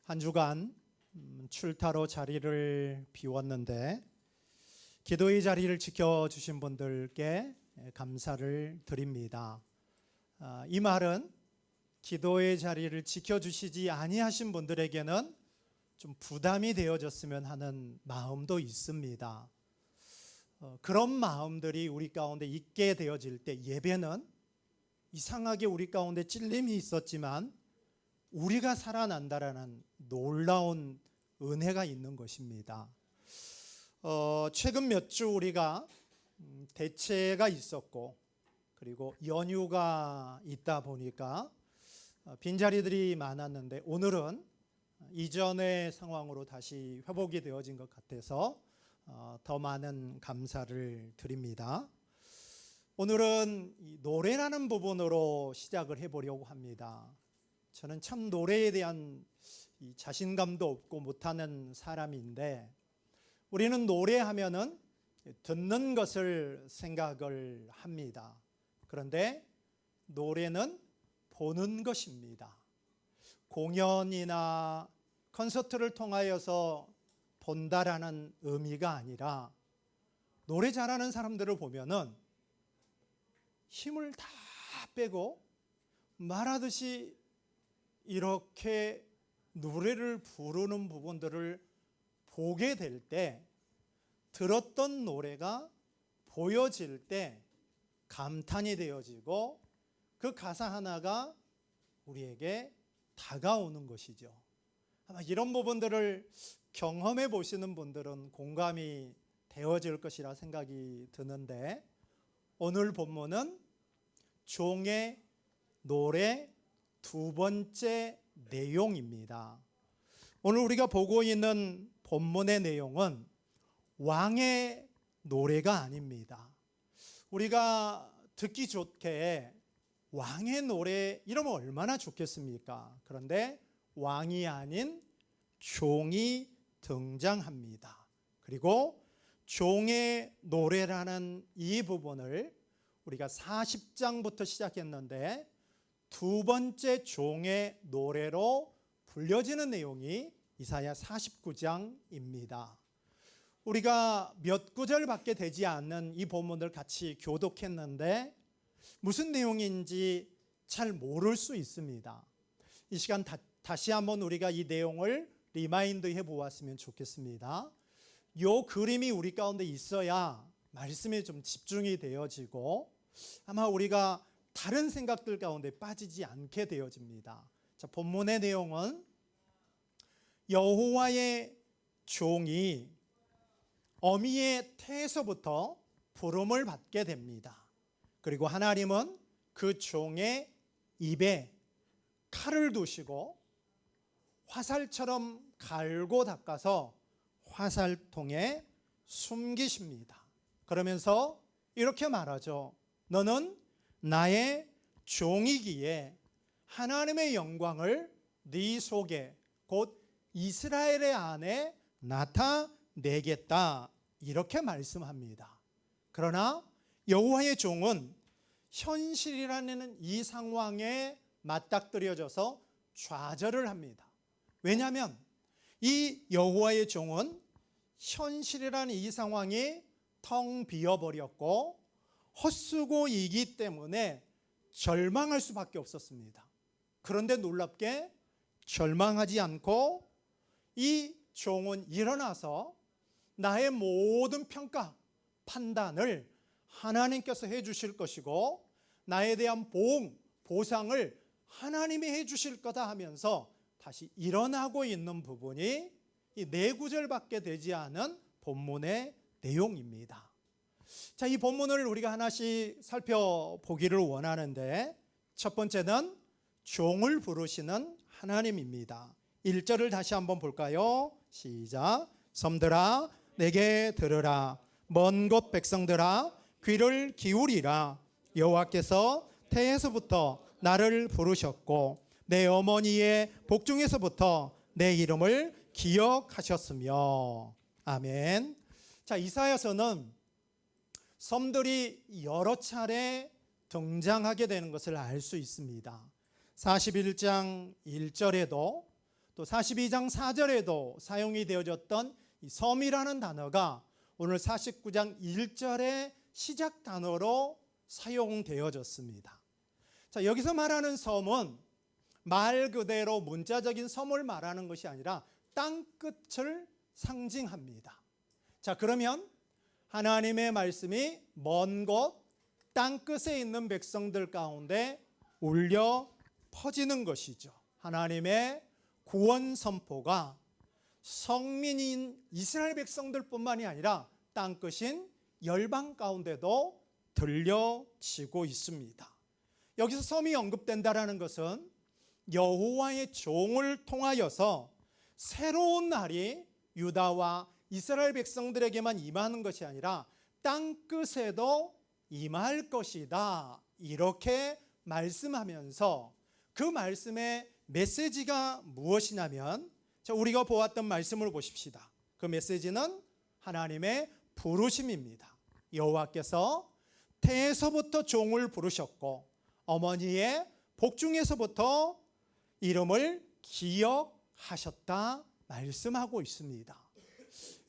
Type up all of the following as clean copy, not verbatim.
한 주간 출타로 자리를 비웠는데 기도의 자리를 지켜주신 분들께 감사를 드립니다. 이 말은 기도의 자리를 지켜주시지 아니하신 분들에게는 좀 부담이 되어졌으면 하는 마음도 있습니다. 그런 마음들이 우리 가운데 있게 되어질 때 예배는 이상하게 우리 가운데 찔림이 있었지만 우리가 살아난다라는 놀라운 은혜가 있는 것입니다. 최근 몇 주 우리가 대체가 있었고 그리고 연휴가 있다 보니까 빈자리들이 많았는데 오늘은 이전의 상황으로 다시 회복이 되어진 것 같아서 더 많은 감사를 드립니다. 오늘은 노래라는 부분으로 시작을 해보려고 합니다. 저는 참 노래에 대한 자신감도 없고 못하는 사람인데 우리는 노래하면은 듣는 것을 생각을 합니다. 그런데 노래는 보는 것입니다. 공연이나 콘서트를 통하여서 본다라는 의미가 아니라 노래 잘하는 사람들을 보면은 힘을 다 빼고 말하듯이 이렇게 노래를 부르는 부분들을 보게 될 때 들었던 노래가 보여질 때 감탄이 되어지고 그 가사 하나가 우리에게 다가오는 것이죠. 아마 이런 부분들을 경험해 보시는 분들은 공감이 되어질 것이라 생각이 드는데 오늘 본문은 종의 노래 두 번째 내용입니다. 오늘 우리가 보고 있는 본문의 내용은 왕의 노래가 아닙니다. 우리가 듣기 좋게 왕의 노래 이러면 얼마나 좋겠습니까? 그런데 왕이 아닌 종이 등장합니다. 그리고 종의 노래라는 이 부분을 우리가 40장부터 시작했는데 두 번째 종의 노래로 불려지는 내용이 이사야 49장입니다. 우리가 몇 구절밖에 되지 않는 이 본문을 같이 교독했는데 무슨 내용인지 잘 모를 수 있습니다. 이 시간 다시 한번 우리가 이 내용을 리마인드 해보았으면 좋겠습니다. 이 그림이 우리 가운데 있어야 말씀에 좀 집중이 되어지고 아마 우리가 다른 생각들 가운데 빠지지 않게 되어집니다. 자, 본문의 내용은 여호와의 종이 어미의 태에서부터 부름을 받게 됩니다. 그리고 하나님은 그 종의 입에 칼을 두시고 화살처럼 갈고 닦아서 화살통에 숨기십니다. 그러면서 이렇게 말하죠. 너는 나의 종이기에 하나님의 영광을 네 속에 곧 이스라엘의 안에 나타내겠다 이렇게 말씀합니다. 그러나 여호와의 종은 현실이라는 이 상황에 맞닥뜨려져서 좌절을 합니다. 왜냐하면 이 여호와의 종은 현실이라는 이 상황이 텅 비어버렸고 헛수고이기 때문에 절망할 수밖에 없었습니다. 그런데 놀랍게 절망하지 않고 이 종은 일어나서 나의 모든 평가, 판단을 하나님께서 해주실 것이고 나에 대한 보상을 하나님이 해주실 거다 하면서 다시 일어나고 있는 부분이 이 네 구절밖에 되지 않은 본문의 내용입니다. 자, 이 본문을 우리가 하나씩 살펴보기를 원하는데 첫 번째는 종을 부르시는 하나님입니다. 1절을 다시 한번 볼까요? 시작. 섬들아 내게 들으라. 먼 곳 백성들아 귀를 기울이라. 여호와께서 태에서부터 나를 부르셨고 내 어머니의 복중에서부터 내 이름을 기억하셨으며. 아멘. 자, 이사야서는 섬들이 여러 차례 등장하게 되는 것을 알 수 있습니다. 41장 1절에도 또 42장 4절에도 사용이 되어졌던 이 섬이라는 단어가 오늘 49장 1절의 시작 단어로 사용되어졌습니다. 자, 여기서 말하는 섬은 말 그대로 문자적인 섬을 말하는 것이 아니라 땅끝을 상징합니다. 자, 그러면 하나님의 말씀이 먼 곳 땅끝에 있는 백성들 가운데 울려 퍼지는 것이죠. 하나님의 구원 선포가 성민인 이스라엘 백성들뿐만이 아니라 땅끝인 열방 가운데도 들려지고 있습니다. 여기서 섬이 언급된다라는 것은 여호와의 종을 통하여서 새로운 날이 유다와 이스라엘 백성들에게만 임하는 것이 아니라 땅끝에도 임할 것이다, 이렇게 말씀하면서 그 말씀의 메시지가 무엇이냐면, 자, 우리가 보았던 말씀을 보십시다. 그 메시지는 하나님의 부르심입니다. 여호와께서 태에서부터 종을 부르셨고 어머니의 복중에서부터 이름을 기억하셨다 말씀하고 있습니다.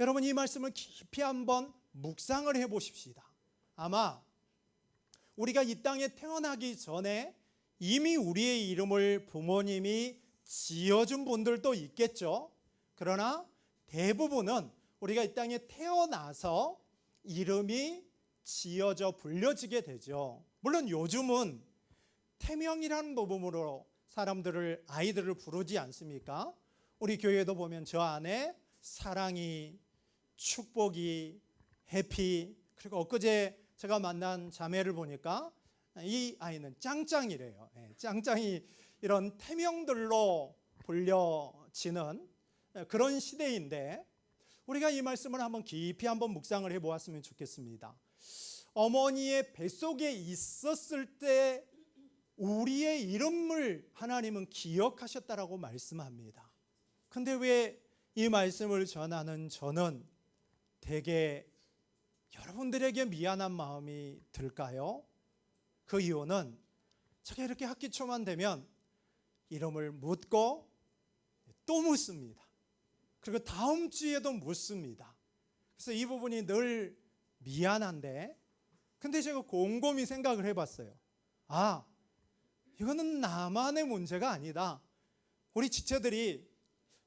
여러분, 이 말씀을 깊이 한번 묵상을 해보십시다. 아마 우리가 이 땅에 태어나기 전에 이미 우리의 이름을 부모님이 지어준 분들도 있겠죠. 그러나 대부분은 우리가 이 땅에 태어나서 이름이 지어져 불려지게 되죠. 물론 요즘은 태명이라는 부분으로 사람들을, 아이들을 부르지 않습니까? 우리 교회도 보면 저 안에 사랑이, 축복이, 해피, 그리고 엊그제 제가 만난 자매를 보니까 이 아이는 짱짱이래요. 짱짱이, 이런 태명들로 불려지는 그런 시대인데, 우리가 이 말씀을 한번 깊이 한번 묵상을 해보았으면 좋겠습니다. 어머니의 뱃속에 있었을 때 우리의 이름을 하나님은 기억하셨다라고 말씀합니다. 근데 왜 이 말씀을 전하는 저는 되게 여러분들에게 미안한 마음이 들까요? 그 이유는 제가 이렇게 학기 초만 되면 이름을 묻고 또 묻습니다. 그리고 다음 주에도 묻습니다. 그래서 이 부분이 늘 미안한데, 근데 제가 곰곰이 생각을 해봤어요. 아, 이거는 나만의 문제가 아니다. 우리 지체들이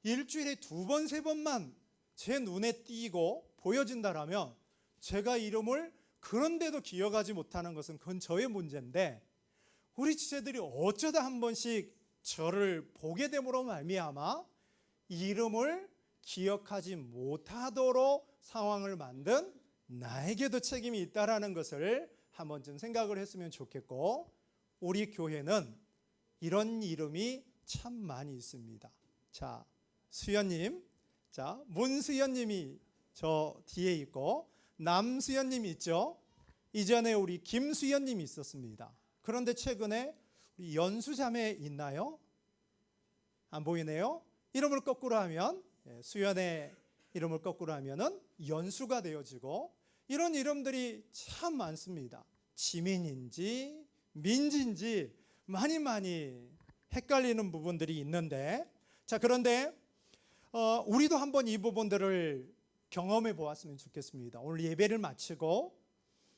일주일에 2번, 3번만 제 눈에 띄고 보여진다라면 제가 이름을 그런데도 기억하지 못하는 것은 그건 저의 문제인데, 우리 지체들이 어쩌다 한 번씩 저를 보게 됨으로 말미암아 이름을 기억하지 못하도록 상황을 만든 나에게도 책임이 있다라는 것을 한 번쯤 생각을 했으면 좋겠고, 우리 교회는 이런 이름이 참 많이 있습니다. 자, 수연님, 자, 문수연님이 저 뒤에 있고 남수연님이 있죠. 이전에 우리 김수연님이 있었습니다. 그런데 최근에 우리 연수자매 있나요? 안 보이네요. 이름을 거꾸로 하면, 수연의 이름을 거꾸로 하면은 연수가 되어지고, 이런 이름들이 참 많습니다. 지민인지 민지인지 많이 헷갈리는 부분들이 있는데, 자, 그런데 우리도 한번 이 부분들을 경험해 보았으면 좋겠습니다. 오늘 예배를 마치고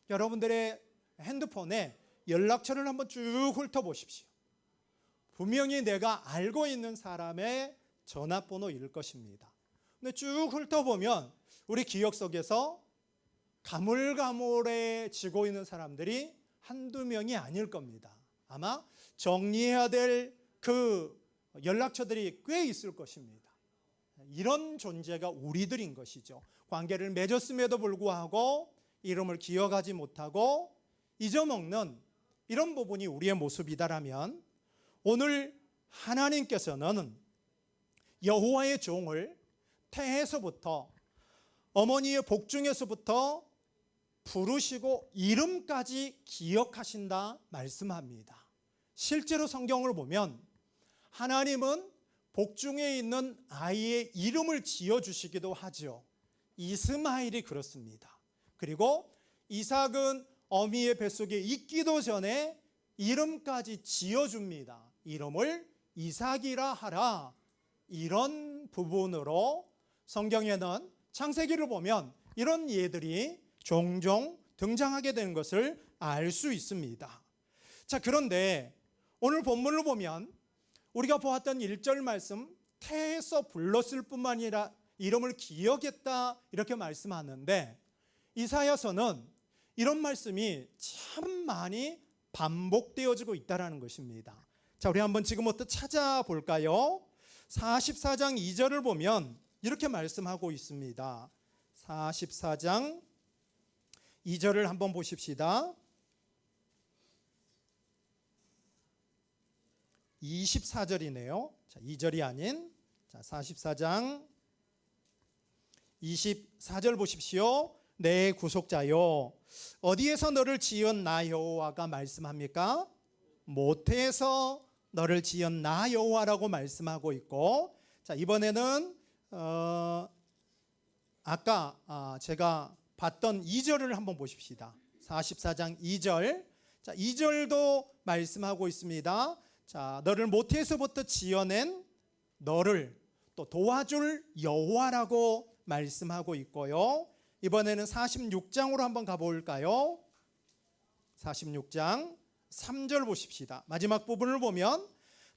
여러분들의 핸드폰에 연락처를 한번 쭉 훑어보십시오. 분명히 내가 알고 있는 사람의 전화번호일 것입니다. 근데 쭉 훑어보면 우리 기억 속에서 가물가물해지고 있는 사람들이 한두 명이 아닐 겁니다. 아마 정리해야 될 그 연락처들이 꽤 있을 것입니다. 이런 존재가 우리들인 것이죠. 관계를 맺었음에도 불구하고 이름을 기억하지 못하고 잊어먹는 이런 부분이 우리의 모습이다라면, 오늘 하나님께서는 여호와의 종을 태에서부터 어머니의 복중에서부터 부르시고 이름까지 기억하신다 말씀합니다. 실제로 성경을 보면 하나님은 복중에 있는 아이의 이름을 지어주시기도 하죠. 이스마엘이 그렇습니다. 그리고 이삭은 어미의 뱃속에 있기도 전에 이름까지 지어줍니다. 이름을 이삭이라 하라. 이런 부분으로 성경에는 창세기를 보면 이런 예들이 종종 등장하게 되는 것을 알 수 있습니다. 자, 그런데 오늘 본문을 보면 우리가 보았던 1절 말씀, 태에서 불렀을 뿐만 아니라 이름을 기억했다 이렇게 말씀하는데, 이사야서는 이런 말씀이 참 많이 반복되어지고 있다는 것입니다. 자, 우리 한번 지금부터 찾아볼까요? 44장 2절을 보면 이렇게 말씀하고 있습니다. 44장 2절을 한번 보십시다. 24절이네요. 자, 2절이 아닌 44장 24절 보십시오. 내 구속자요, 어디에서 너를 지은 나 여호와가 말씀합니까? 모태에서 너를 지은 나 여호와라고 말씀하고 있고, 자, 이번에는 아까 제가 봤던 2절을 한번 보십시다. 44장 2절. 자, 2절도 말씀하고 있습니다. 자, 너를 모태에서부터 지어낸 너를 또 도와줄 여호와라고 말씀하고 있고요. 이번에는 46장으로 한번 가볼까요? 46장 3절 보십시다. 마지막 부분을 보면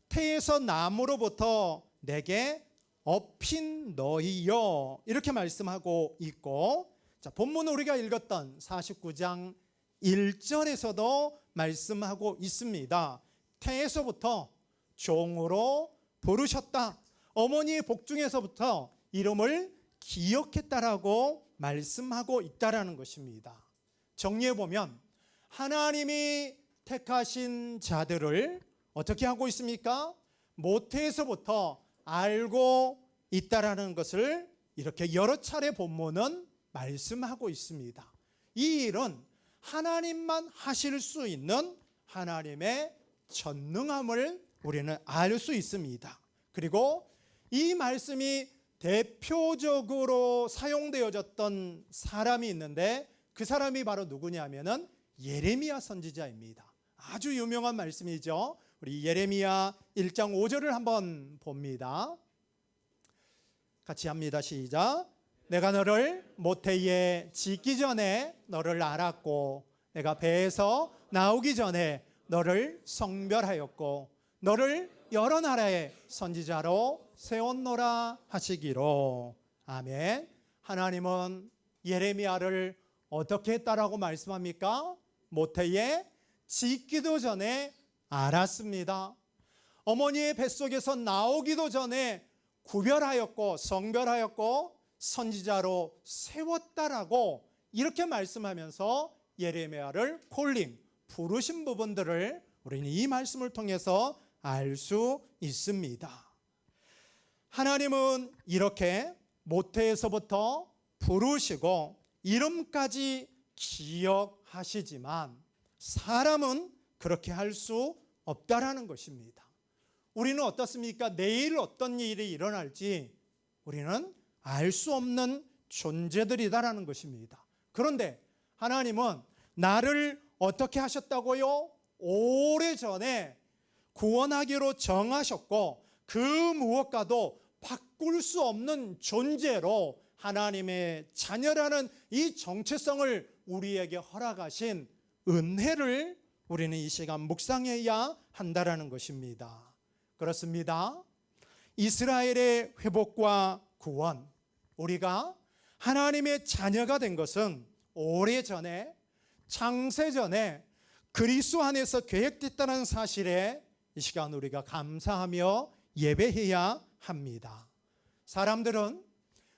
태에서 나무로부터 내게 업힌 너희여, 이렇게 말씀하고 있고, 자, 본문 우리가 읽었던 49장 1절에서도 말씀하고 있습니다. 태에서부터 종으로 부르셨다, 어머니의 복중에서부터 이름을 기억했다라고 말씀하고 있다라는 것입니다. 정리해 보면 하나님이 택하신 자들을 어떻게 하고 있습니까? 모태에서부터 알고 있다라는 것을 이렇게 여러 차례 본문은 말씀하고 있습니다. 이 일은 하나님만 하실 수 있는 하나님의 전능함을 우리는 알 수 있습니다. 그리고 이 말씀이 대표적으로 사용되어졌던 사람이 있는데, 그 사람이 바로 누구냐면은 예레미야 선지자입니다. 아주 유명한 말씀이죠. 우리 예레미야 1장 5절을 한번 봅니다. 같이 합니다. 시작. 내가 너를 모태에 짓기 전에 너를 알았고, 내가 배에서 나오기 전에 너를 성별하였고, 너를 여러 나라의 선지자로 세웠노라 하시기로. 아멘. 하나님은 예레미야를 어떻게 했다라고 말씀합니까? 모태에 짓기도 전에 알았습니다. 어머니의 뱃속에서 나오기도 전에 구별하였고 성별하였고 선지자로 세웠다라고 이렇게 말씀하면서 예레미야를 콜링, 부르신 부분들을 우리는 이 말씀을 통해서 알 수 있습니다. 하나님은 이렇게 모태에서부터 부르시고 이름까지 기억하시지만 사람은 그렇게 할 수 없다라는 것입니다. 우리는 어떻습니까? 내일 어떤 일이 일어날지 우리는 알 수 없는 존재들이다라는 것입니다. 그런데 하나님은 나를 어떻게 하셨다고요? 오래전에 구원하기로 정하셨고 그 무엇과도 바꿀 수 없는 존재로 하나님의 자녀라는 이 정체성을 우리에게 허락하신 은혜를 우리는 이 시간 묵상해야 한다라는 것입니다. 그렇습니다. 이스라엘의 회복과 구원, 우리가 하나님의 자녀가 된 것은 오래전에 창세전에 그리스도 안에서 계획됐다는 사실에 이 시간 우리가 감사하며 예배해야 합니다. 사람들은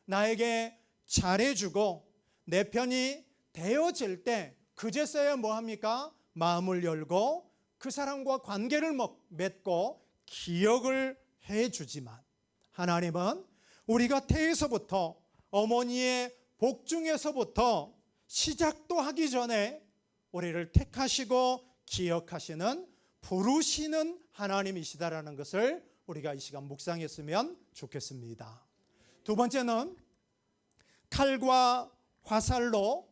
나에게 잘해주고 내 편이 되어질 때 그제서야 뭐합니까? 마음을 열고 그 사람과 관계를 맺고 기억을 해주지만 하나님은 우리가 태에서부터 어머니의 복중에서부터 시작도 하기 전에 우리를 택하시고 기억하시는 부르시는 하나님이시다라는 것을 우리가 이 시간 묵상했으면 좋겠습니다. 두 번째는 칼과 화살로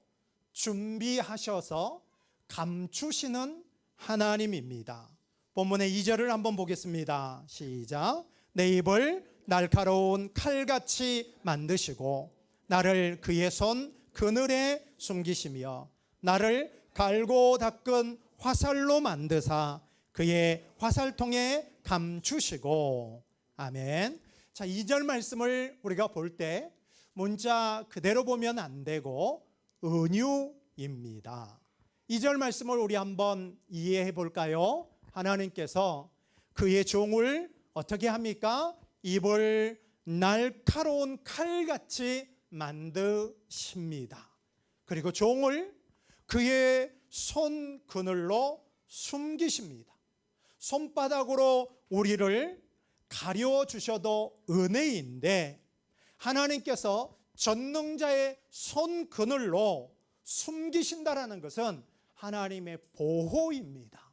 준비하셔서 감추시는 하나님입니다. 본문의 2절을 한번 보겠습니다. 시작. 내 입을 날카로운 칼같이 만드시고 나를 그의 손 그늘에 숨기시며 나를 갈고 닦은 화살로 만드사 그의 화살통에 감추시고. 아멘. 자, 2절 말씀을 우리가 볼 때 문자 그대로 보면 안 되고 은유입니다. 2절 말씀을 우리 한번 이해해 볼까요? 하나님께서 그의 종을 어떻게 합니까? 입을 날카로운 칼같이 만드십니다. 그리고 종을 그의 손 그늘로 숨기십니다. 손바닥으로 우리를 가려주셔도 은혜인데 하나님께서 전능자의 손 그늘로 숨기신다라는 것은 하나님의 보호입니다.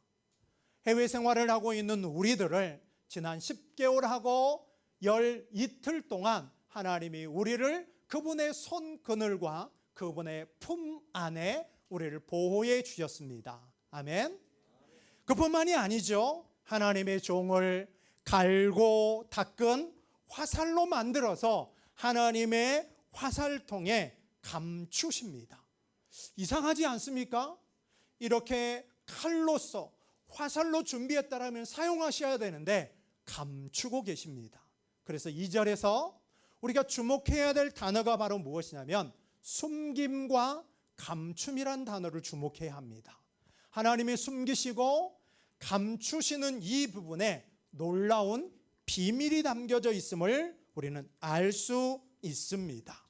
해외 생활을 하고 있는 우리들을 지난 10개월하고 12틀 동안 하나님이 우리를 그분의 손 그늘과 그분의 품 안에 우리를 보호해 주셨습니다. 아멘. 그뿐만이 아니죠. 하나님의 종을 갈고 닦은 화살로 만들어서 하나님의 화살통에 감추십니다. 이상하지 않습니까? 이렇게 칼로서 화살로 준비했다라면 사용하셔야 되는데 감추고 계십니다. 그래서 2절에서 우리가 주목해야 될 단어가 바로 무엇이냐면 숨김과 감춤이란 단어를 주목해야 합니다. 하나님이 숨기시고 감추시는 이 부분에 놀라운 비밀이 담겨져 있음을 우리는 알 수 있습니다.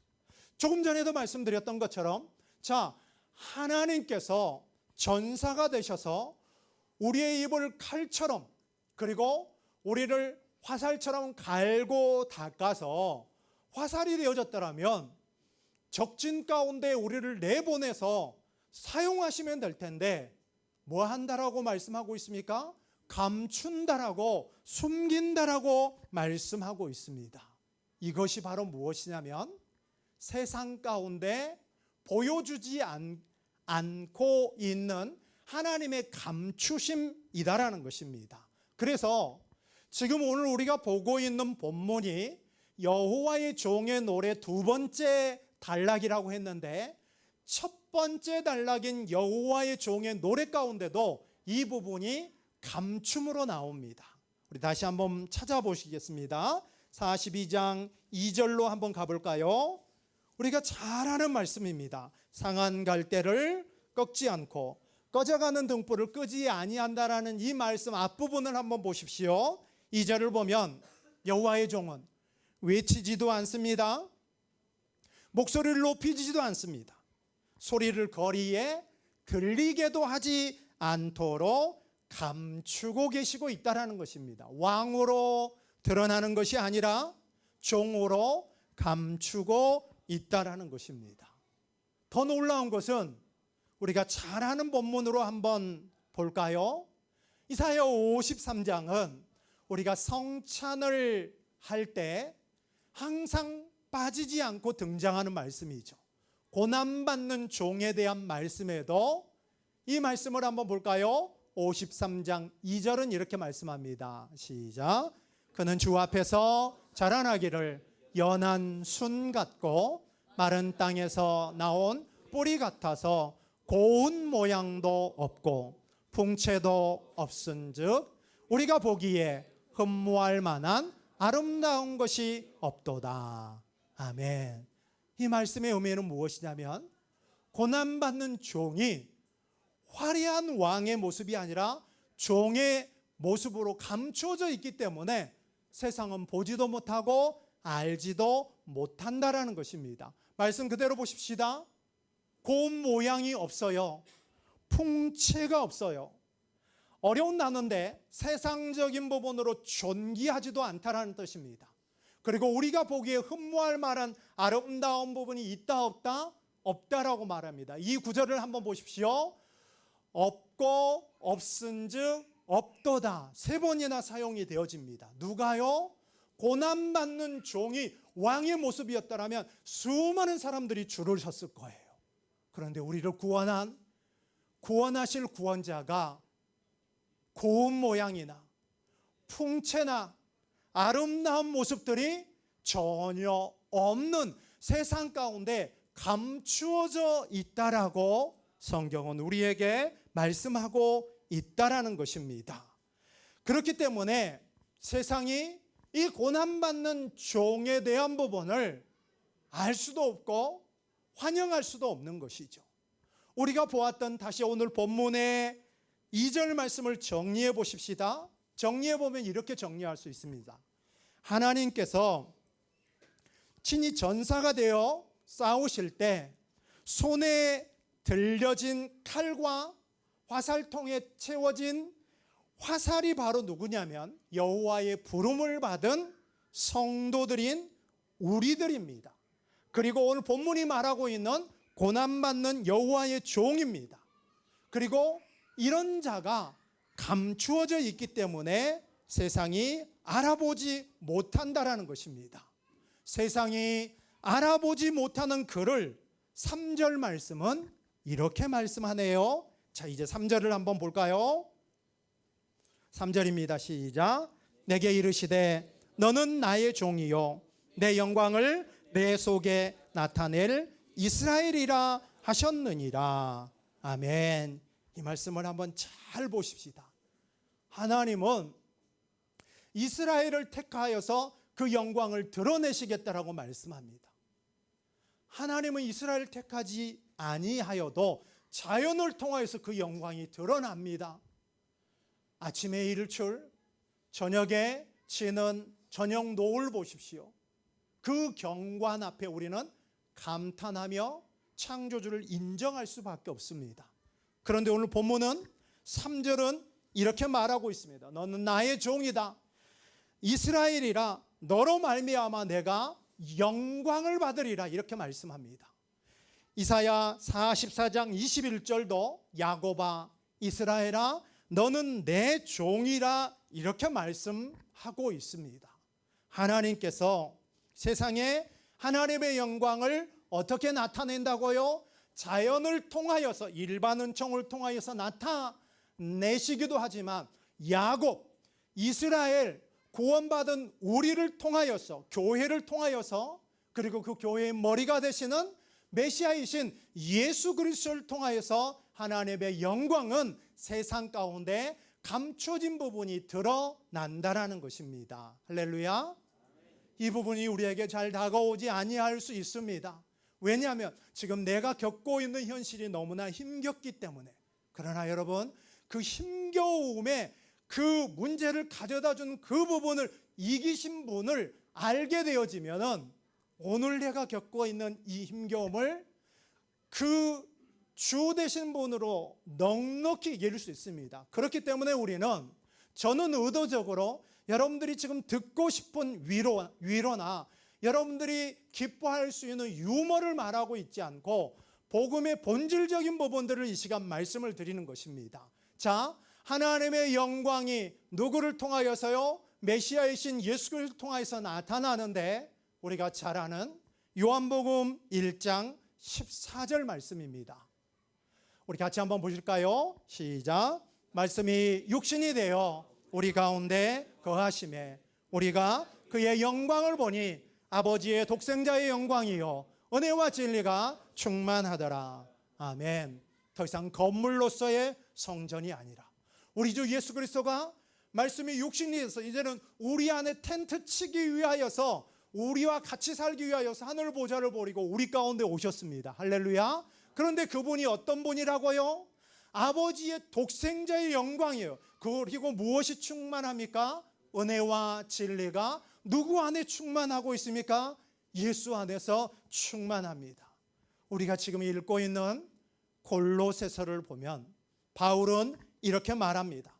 조금 전에도 말씀드렸던 것처럼 자, 하나님께서 전사가 되셔서 우리의 입을 칼처럼 그리고 우리를 화살처럼 갈고 닦아서 화살이 되어졌더라면 적진 가운데 우리를 내보내서 사용하시면 될 텐데 뭐 한다라고 말씀하고 있습니까? 감춘다라고 숨긴다라고 말씀하고 있습니다. 이것이 바로 무엇이냐면 세상 가운데 보여주지 않고 있는 하나님의 감추심이다라는 것입니다. 그래서 지금 오늘 우리가 보고 있는 본문이 여호와의 종의 노래 두 번째 단락이라고 했는데 첫 번째 단락인 여호와의 종의 노래 가운데도 이 부분이 감춤으로 나옵니다. 우리 다시 한번 찾아보시겠습니다. 42장 2절로 한번 가볼까요? 우리가 잘 아는 말씀입니다. 상한 갈대를 꺾지 않고 꺼져가는 등불을 끄지 아니한다라는 이 말씀 앞부분을 한번 보십시오. 2절을 보면 여호와의 종은 외치지도 않습니다. 목소리를 높이지도 않습니다. 소리를 거리에 들리게도 하지 않도록 감추고 계시고 있다라는 것입니다. 왕으로 드러나는 것이 아니라 종으로 감추고 있다라는 것입니다. 더 놀라운 것은 우리가 잘 아는 본문으로 한번 볼까요? 이사야 53장은 우리가 성찬을 할 때 항상 빠지지 않고 등장하는 말씀이죠. 고난받는 종에 대한 말씀에도 이 말씀을 한번 볼까요? 53장 2절은 이렇게 말씀합니다. 시작. 그는 주 앞에서 자라나기를 연한 순 같고 마른 땅에서 나온 뿌리 같아서 고운 모양도 없고 풍채도 없은즉 우리가 보기에 흠모할 만한 아름다운 것이 없도다. 아멘. 이 말씀의 의미는 무엇이냐면 고난받는 종이 화려한 왕의 모습이 아니라 종의 모습으로 감춰져 있기 때문에 세상은 보지도 못하고 알지도 못한다라는 것입니다. 말씀 그대로 보십시다. 고운 모양이 없어요. 풍채가 없어요. 어려운 단어인데 세상적인 부분으로 존귀하지도 않다라는 뜻입니다. 그리고 우리가 보기에 흠모할 만한 아름다운 부분이 있다 없다? 없다라고 말합니다. 이 구절을 한번 보십시오. 없고 없은즉 없도다. 세 번이나 사용이 되어집니다. 누가요? 고난받는 종이 왕의 모습이었다면 수많은 사람들이 줄을 섰을 거예요. 그런데 우리를 구원하실 구원자가 고운 모양이나 풍채나 아름다운 모습들이 전혀 없는 세상 가운데 감추어져 있다라고 성경은 우리에게 말씀하고 있다라는 것입니다. 그렇기 때문에 세상이 이 고난받는 종에 대한 부분을 알 수도 없고 환영할 수도 없는 것이죠. 우리가 보았던 다시 오늘 본문의 2절 말씀을 정리해 보십시다. 정리해 보면 이렇게 정리할 수 있습니다. 하나님께서 친히 전사가 되어 싸우실 때 손에 들려진 칼과 화살통에 채워진 화살이 바로 누구냐면 여호와의 부름을 받은 성도들인 우리들입니다. 그리고 오늘 본문이 말하고 있는 고난받는 여호와의 종입니다. 그리고 이런 자가 감추어져 있기 때문에 세상이 알아보지 못한다라는 것입니다. 세상이 알아보지 못하는 그를 3절 말씀은 이렇게 말씀하네요. 자, 이제 3절을 한번 볼까요? 3절입니다. 시작. 내게 이르시되 너는 나의 종이요 내 영광을 내 속에 나타낼 이스라엘이라 하셨느니라. 아멘. 이 말씀을 한번 잘 보십시다. 하나님은 이스라엘을 택하여서 그 영광을 드러내시겠다라고 말씀합니다. 하나님은 이스라엘을 택하지 아니하여도 자연을 통하여서 그 영광이 드러납니다. 아침에 일출, 저녁에 지는 저녁 노을 보십시오. 그 경관 앞에 우리는 감탄하며 창조주를 인정할 수밖에 없습니다. 그런데 오늘 본문은 3절은 이렇게 말하고 있습니다. 너는 나의 종이다. 이스라엘이라 너로 말미암아 내가 영광을 받으리라 이렇게 말씀합니다. 이사야 44장 21절도 야곱아 이스라엘아 너는 내 종이라 이렇게 말씀하고 있습니다. 하나님께서 세상에 하나님의 영광을 어떻게 나타낸다고요? 자연을 통하여서 일반 은총을 통하여서 나타내시기도 하지만 야곱, 이스라엘 구원받은 우리를 통하여서 교회를 통하여서 그리고 그 교회의 머리가 되시는 메시아이신 예수 그리스도를 통하여서 하나님의 영광은 세상 가운데 감춰진 부분이 드러난다라는 것입니다. 할렐루야. 이 부분이 우리에게 잘 다가오지 아니할 수 있습니다. 왜냐하면 지금 내가 겪고 있는 현실이 너무나 힘겹기 때문에. 그러나 여러분 그 힘겨움에 그 문제를 가져다준 그 부분을 이기신 분을 알게 되어지면은 오늘 내가 겪고 있는 이 힘겨움을 그 주 되신 분으로 넉넉히 이길 수 있습니다. 그렇기 때문에 저는 의도적으로 여러분들이 지금 듣고 싶은 위로나 여러분들이 기뻐할 수 있는 유머를 말하고 있지 않고 복음의 본질적인 부분들을 이 시간 말씀을 드리는 것입니다. 자, 하나님의 영광이 누구를 통하여서요? 메시아이신 예수 그리스도를 통하여서 나타나는데 우리가 잘 아는 요한복음 1장 14절 말씀입니다. 우리 같이 한번 보실까요? 시작. 말씀이 육신이 되어 우리 가운데 거하심에 우리가 그의 영광을 보니 아버지의 독생자의 영광이요 은혜와 진리가 충만하더라. 아멘. 더 이상 건물로서의 성전이 아니라 우리 주 예수 그리스도가 말씀이 육신이 돼서 이제는 우리 안에 텐트 치기 위하여서 우리와 같이 살기 위하여서 하늘 보좌를 버리고 우리 가운데 오셨습니다. 할렐루야. 그런데 그분이 어떤 분이라고요? 아버지의 독생자의 영광이에요. 그리고 무엇이 충만합니까? 은혜와 진리가 누구 안에 충만하고 있습니까? 예수 안에서 충만합니다. 우리가 지금 읽고 있는 골로새서를 보면 바울은 이렇게 말합니다.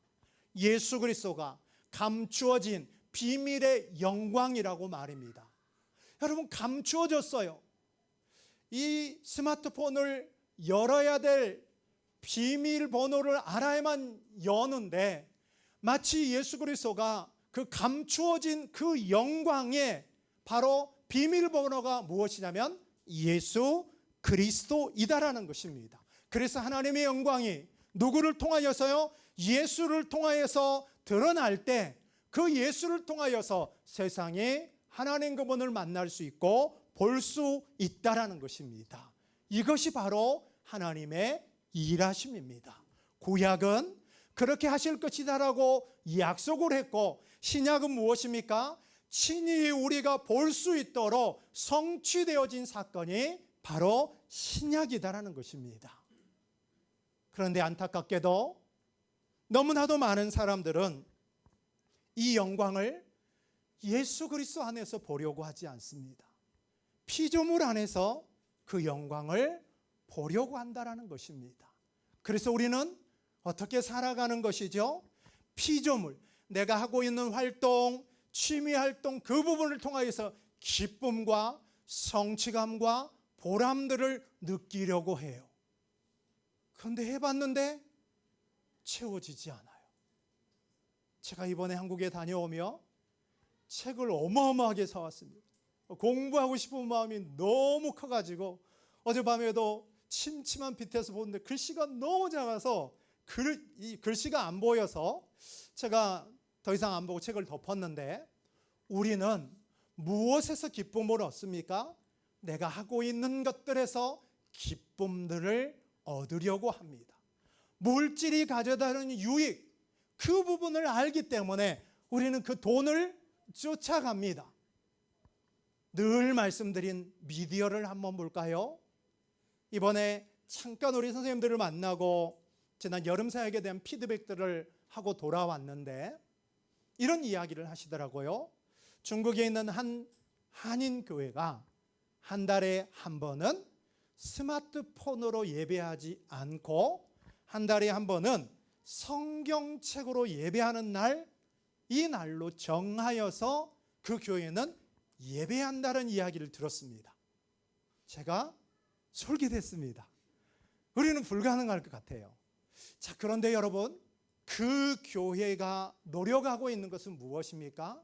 예수 그리스도가 감추어진 비밀의 영광이라고 말입니다. 여러분 감추어졌어요. 이 스마트폰을 열어야 될 비밀번호를 알아야만 여는데 마치 예수 그리스도가 그 감추어진 그 영광의 바로 비밀번호가 무엇이냐면 예수 그리스도이다라는 것입니다. 그래서 하나님의 영광이 누구를 통하여서요? 예수를 통하여서 드러날 때 그 예수를 통하여서 세상에 하나님 그분을 만날 수 있고 볼 수 있다라는 것입니다. 이것이 바로 하나님의 일하심입니다. 구약은 그렇게 하실 것이다라고 약속을 했고, 신약은 무엇입니까? 친히 우리가 볼 수 있도록 성취되어진 사건이 바로 신약이다라는 것입니다. 그런데 안타깝게도 너무나도 많은 사람들은 이 영광을 예수 그리스도 안에서 보려고 하지 않습니다. 피조물 안에서 그 영광을 보려고 한다라는 것입니다. 그래서 우리는 어떻게 살아가는 것이죠? 피조물, 내가 하고 있는 활동, 취미 활동 그 부분을 통하여서 기쁨과 성취감과 보람들을 느끼려고 해요. 그런데 해봤는데 채워지지 않아요. 제가 이번에 한국에 다녀오며 책을 어마어마하게 사왔습니다. 공부하고 싶은 마음이 너무 커가지고 어젯밤에도 침침한 빛에서 보는데 글씨가 너무 작아서 이 글씨가 안 보여서 제가 더 이상 안 보고 책을 덮었는데, 우리는 무엇에서 기쁨을 얻습니까? 내가 하고 있는 것들에서 기쁨들을 얻으려고 합니다. 물질이 가져다는 유익, 그 부분을 알기 때문에 우리는 그 돈을 쫓아갑니다. 늘 말씀드린 미디어를 한번 볼까요? 이번에 잠깐 우리 선생님들을 만나고 지난 여름 사역에 대한 피드백들을 하고 돌아왔는데 이런 이야기를 하시더라고요. 중국에 있는 한 한인 교회가 한 달에 한 번은 스마트폰으로 예배하지 않고 한 달에 한 번은 성경책으로 예배하는 날, 이 날로 정하여서 그 교회는 예배한다는 이야기를 들었습니다. 제가 솔깃했습니다. 우리는 불가능할 것 같아요. 자, 그런데 여러분, 그 교회가 노력하고 있는 것은 무엇입니까?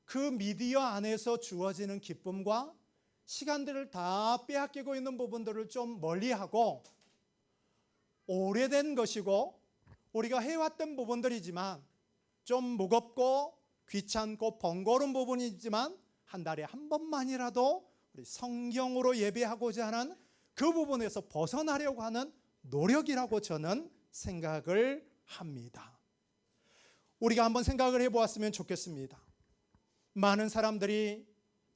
그 미디어 안에서 주어지는 기쁨과 시간들을 다 빼앗기고 있는 부분들을 좀 멀리하고, 오래된 것이고 우리가 해왔던 부분들이지만 좀 무겁고 귀찮고 번거로운 부분이지만 한 달에 한 번만이라도 우리 성경으로 예배하고자 하는 그 부분에서 벗어나려고 하는 노력이라고 저는 생각을 합니다. 우리가 한번 생각을 해보았으면 좋겠습니다. 많은 사람들이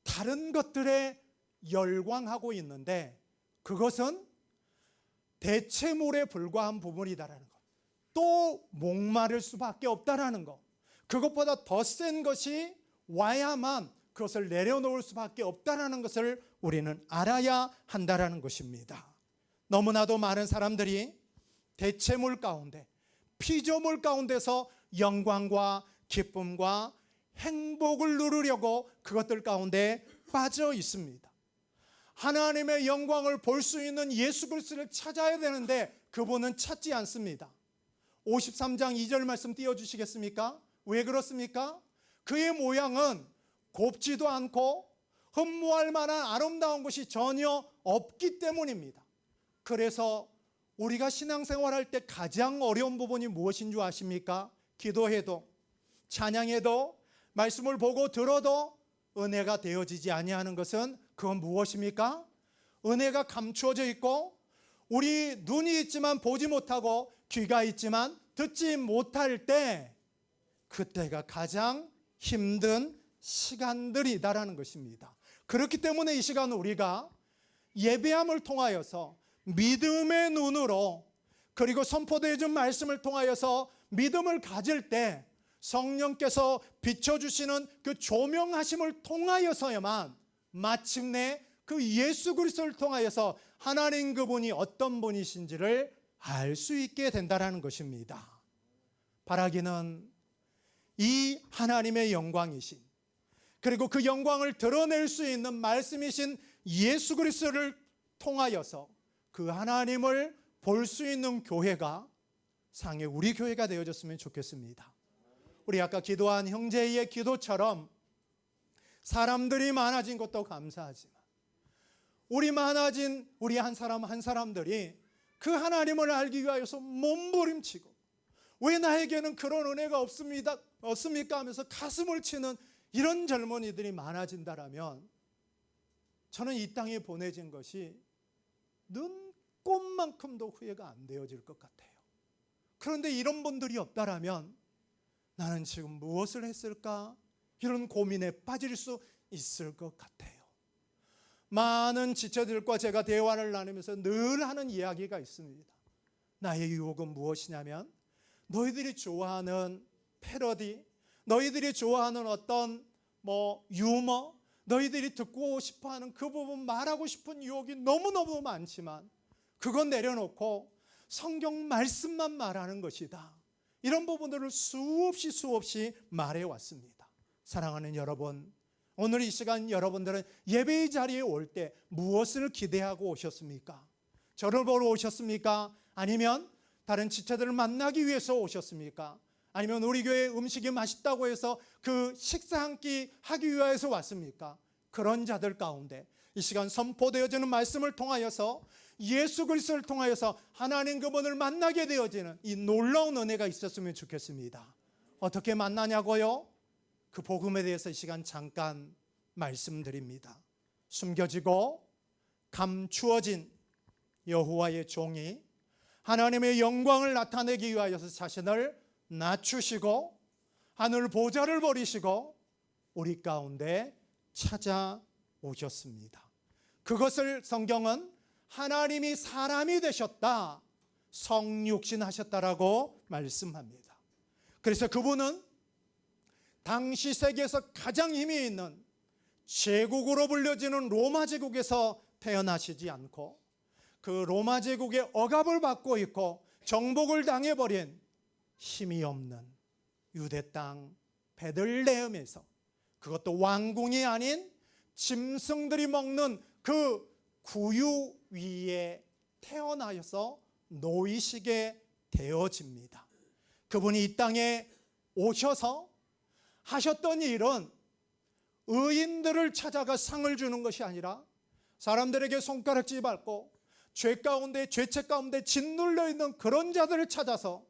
다른 것들에 열광하고 있는데 그것은 대체물에 불과한 부분이다라는 것, 또 목마를 수밖에 없다라는 것, 그것보다 더 센 것이 와야만 그것을 내려놓을 수밖에 없다라는 것을 우리는 알아야 한다라는 것입니다. 너무나도 많은 사람들이 대체물 가운데, 피조물 가운데서 영광과 기쁨과 행복을 누리려고 그것들 가운데 빠져 있습니다. 하나님의 영광을 볼 수 있는 예수 그리스도를 찾아야 되는데 그분은 찾지 않습니다. 53장 2절 말씀 띄워주시겠습니까? 왜 그렇습니까? 그의 모양은 곱지도 않고 흠모할 만한 아름다운 것이 전혀 없기 때문입니다. 그래서 우리가 신앙생활할 때 가장 어려운 부분이 무엇인 줄 아십니까? 기도해도, 찬양해도, 말씀을 보고 들어도 은혜가 되어지지 아니하는 것은 그건 무엇입니까? 은혜가 감추어져 있고 우리 눈이 있지만 보지 못하고 귀가 있지만 듣지 못할 때, 그때가 가장 힘든 시간들이다라는 것입니다. 그렇기 때문에 이 시간 우리가 예배함을 통하여서 믿음의 눈으로, 그리고 선포되어 준 말씀을 통하여서 믿음을 가질 때 성령께서 비춰주시는 그 조명하심을 통하여서야만 마침내 그 예수 그리스도를 통하여서 하나님 그분이 어떤 분이신지를 알 수 있게 된다는 것입니다. 바라기는 이 하나님의 영광이신, 그리고 그 영광을 드러낼 수 있는 말씀이신 예수 그리스도를 통하여서 그 하나님을 볼 수 있는 교회가 상해 우리 교회가 되어졌으면 좋겠습니다. 우리 아까 기도한 형제의 기도처럼 사람들이 많아진 것도 감사하지만 우리 많아진 우리 한 사람 한 사람들이 그 하나님을 알기 위하여서 몸부림치고 왜 나에게는 그런 은혜가 없습니까 하면서 가슴을 치는 이런 젊은이들이 많아진다라면 저는 이 땅에 보내진 것이 눈꼽만큼도 후회가 안 되어질 것 같아요. 그런데 이런 분들이 없다라면 나는 지금 무엇을 했을까? 이런 고민에 빠질 수 있을 것 같아요. 많은 지체들과 제가 대화를 나누면서 늘 하는 이야기가 있습니다. 나의 유혹은 무엇이냐면 너희들이 좋아하는 패러디, 너희들이 좋아하는 어떤 유머, 너희들이 듣고 싶어하는 그 부분 말하고 싶은 유혹이 너무너무 많지만 그건 내려놓고 성경 말씀만 말하는 것이다. 이런 부분들을 수없이 말해왔습니다. 사랑하는 여러분, 오늘 이 시간 여러분들은 예배의 자리에 올 때 무엇을 기대하고 오셨습니까? 저를 보러 오셨습니까? 아니면 다른 지체들을 만나기 위해서 오셨습니까? 아니면 우리 교회 음식이 맛있다고 해서 그 식사 한 끼 하기 위해서 왔습니까? 그런 자들 가운데 이 시간 선포되어지는 말씀을 통하여서 예수 그리스도를 통하여서 하나님 그분을 만나게 되어지는 이 놀라운 은혜가 있었으면 좋겠습니다. 어떻게 만나냐고요? 그 복음에 대해서 이 시간 잠깐 말씀드립니다. 숨겨지고 감추어진 여호와의 종이 하나님의 영광을 나타내기 위하여서 자신을 낮추시고 하늘 보좌를 버리시고 우리 가운데 찾아오셨습니다. 그것을 성경은 하나님이 사람이 되셨다, 성육신하셨다라고 말씀합니다. 그래서 그분은 당시 세계에서 가장 힘이 있는 제국으로 불려지는 로마 제국에서 태어나시지 않고 그 로마 제국의 억압을 받고 있고 정복을 당해버린 힘이 없는 유대 땅 베들레헴에서, 그것도 왕궁이 아닌 짐승들이 먹는 그 구유 위에 태어나셔서 놓이시게 되어집니다. 그분이 이 땅에 오셔서 하셨던 일은 의인들을 찾아가 상을 주는 것이 아니라 사람들에게 손가락질 밟고 죄책 가운데 짓눌려 있는 그런 자들을 찾아서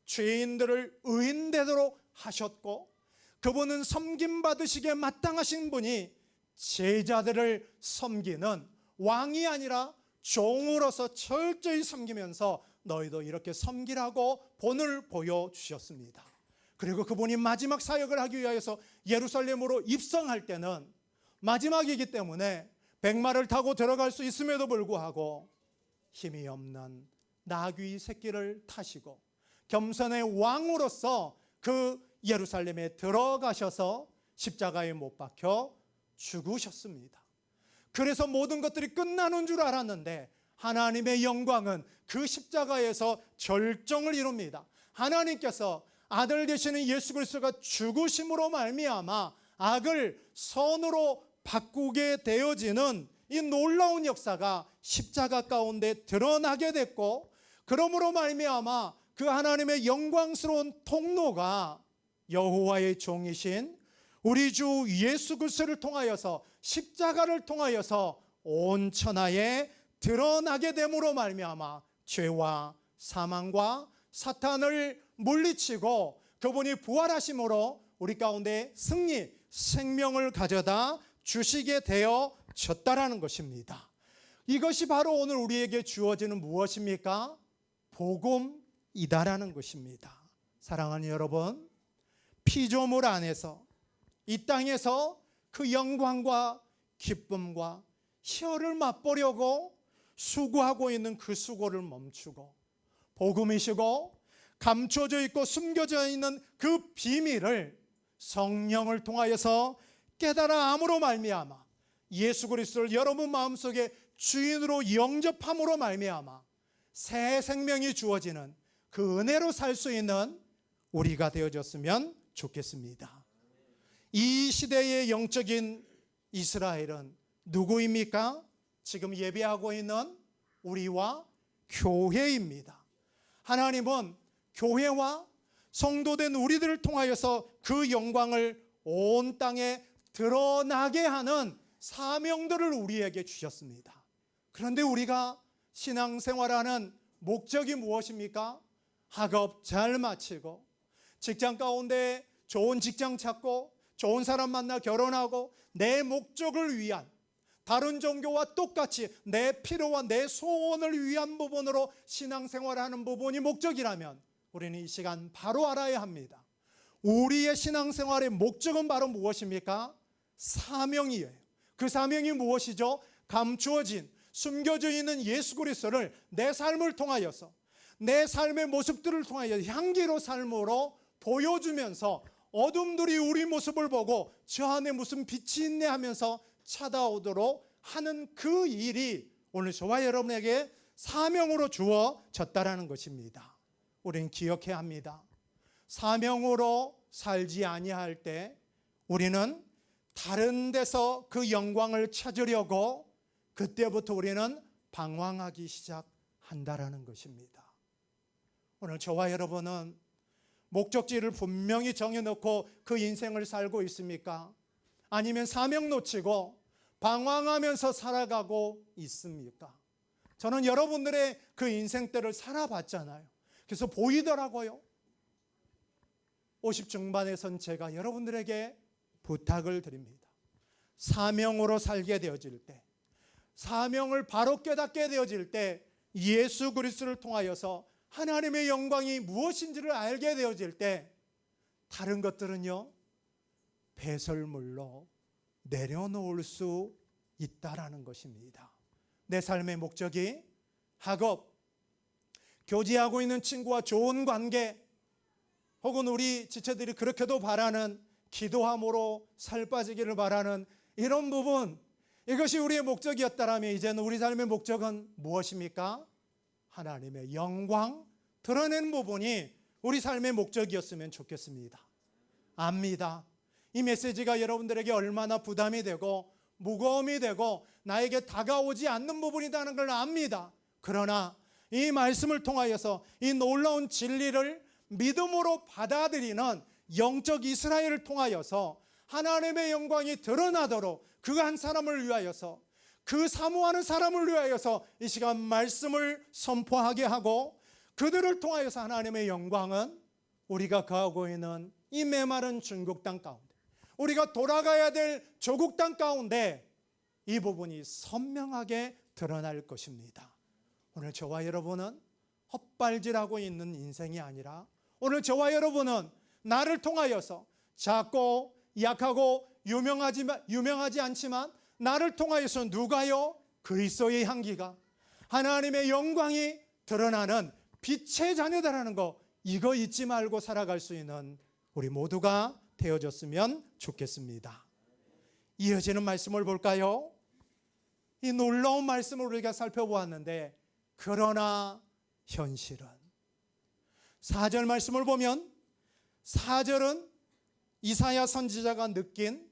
죄인들을 의인되도록 하셨고, 그분은 섬김받으시기에 마땅하신 분이 제자들을 섬기는 왕이 아니라 종으로서 철저히 섬기면서 너희도 이렇게 섬기라고 본을 보여주셨습니다. 그리고 그분이 마지막 사역을 하기 위해서 예루살렘으로 입성할 때는 마지막이기 때문에 백마를 타고 들어갈 수 있음에도 불구하고 힘이 없는 나귀 새끼를 타시고 겸손의 왕으로서 그 예루살렘에 들어가셔서 십자가에 못 박혀 죽으셨습니다. 그래서 모든 것들이 끝나는 줄 알았는데 하나님의 영광은 그 십자가에서 절정을 이룹니다. 하나님께서 아들 되시는 예수 그리스도가 죽으심으로 말미암아 악을 선으로 바꾸게 되어지는 이 놀라운 역사가 십자가 가운데 드러나게 됐고, 그러므로 말미암아 그 하나님의 영광스러운 통로가 여호와의 종이신 우리 주 예수 그리스도를 통하여서 십자가를 통하여서 온 천하에 드러나게 됨으로 말미암아 죄와 사망과 사탄을 물리치고 그분이 부활하심으로 우리 가운데 승리, 생명을 가져다 주시게 되어졌다라는 것입니다. 이것이 바로 오늘 우리에게 주어지는 무엇입니까? 복음이다라는 것입니다. 사랑하는 여러분, 피조물 안에서 이 땅에서 그 영광과 기쁨과 희열을 맛보려고 수고하고 있는 그 수고를 멈추고 복음이시고 감춰져 있고 숨겨져 있는 그 비밀을 성령을 통하여서 깨달아함으로 말미암아 예수 그리스도를 여러분 마음속에 주인으로 영접함으로 말미암아 새 생명이 주어지는 그 은혜로 살 수 있는 우리가 되어졌으면 좋겠습니다. 이 시대의 영적인 이스라엘은 누구입니까? 지금 예배하고 있는 우리와 교회입니다. 하나님은 교회와 성도된 우리들을 통하여서 그 영광을 온 땅에 드러나게 하는 사명들을 우리에게 주셨습니다. 그런데 우리가 신앙생활하는 목적이 무엇입니까? 학업 잘 마치고 직장 가운데 좋은 직장 찾고 좋은 사람 만나 결혼하고 내 목적을 위한, 다른 종교와 똑같이 내 필요와 내 소원을 위한 부분으로 신앙생활하는 부분이 목적이라면 우리는 이 시간 바로 알아야 합니다. 우리의 신앙생활의 목적은 바로 무엇입니까? 사명이에요. 그 사명이 무엇이죠? 감추어진, 숨겨져 있는 예수 그리스도를 내 삶을 통하여서, 내 삶의 모습들을 통하여 향기로 삶으로 보여주면서 어둠들이 우리 모습을 보고 저 안에 무슨 빛이 있네 하면서 찾아오도록 하는 그 일이 오늘 저와 여러분에게 사명으로 주어졌다라는 것입니다. 우리는 기억해야 합니다. 사명으로 살지 아니할 때 우리는 다른 데서 그 영광을 찾으려고 그때부터 우리는 방황하기 시작한다라는 것입니다. 오늘 저와 여러분은 목적지를 분명히 정해놓고 그 인생을 살고 있습니까? 아니면 사명 놓치고 방황하면서 살아가고 있습니까? 저는 여러분들의 그 인생때를 살아봤잖아요. 그래서 보이더라고요. 50 중반에 선 제가 여러분들에게 부탁을 드립니다. 사명으로 살게 되어질 때, 사명을 바로 깨닫게 되어질 때, 예수 그리스도를 통하여서 하나님의 영광이 무엇인지를 알게 되어질 때 다른 것들은요 배설물로 내려놓을 수 있다라는 것입니다. 내 삶의 목적이 학업, 교제하고 있는 친구와 좋은 관계, 혹은 우리 지체들이 그렇게도 바라는 기도함으로 살 빠지기를 바라는 이런 부분, 이것이 우리의 목적이었다라면 이제는 우리 삶의 목적은 무엇입니까? 하나님의 영광 드러내는 부분이 우리 삶의 목적이었으면 좋겠습니다. 압니다. 이 메시지가 여러분들에게 얼마나 부담이 되고 무거움이 되고 나에게 다가오지 않는 부분이라는 걸 압니다. 그러나 이 말씀을 통하여서 이 놀라운 진리를 믿음으로 받아들이는 영적 이스라엘을 통하여서 하나님의 영광이 드러나도록 그 한 사람을 위하여서, 그 사모하는 사람을 위하여서 이 시간 말씀을 선포하게 하고, 그들을 통하여서 하나님의 영광은 우리가 거하고 있는 이 메마른 중국 땅 가운데, 우리가 돌아가야 될 조국 땅 가운데 이 부분이 선명하게 드러날 것입니다. 오늘 저와 여러분은 헛발질하고 있는 인생이 아니라, 오늘 저와 여러분은 나를 통하여서 작고 약하고 유명하지 않지만 나를 통하여서 누가요? 그리스도의 향기가, 하나님의 영광이 드러나는 빛의 자녀다라는 거, 이거 잊지 말고 살아갈 수 있는 우리 모두가 되어졌으면 좋겠습니다. 이어지는 말씀을 볼까요? 이 놀라운 말씀을 우리가 살펴보았는데, 그러나 현실은, 4절 말씀을 보면 4절은 이사야 선지자가 느낀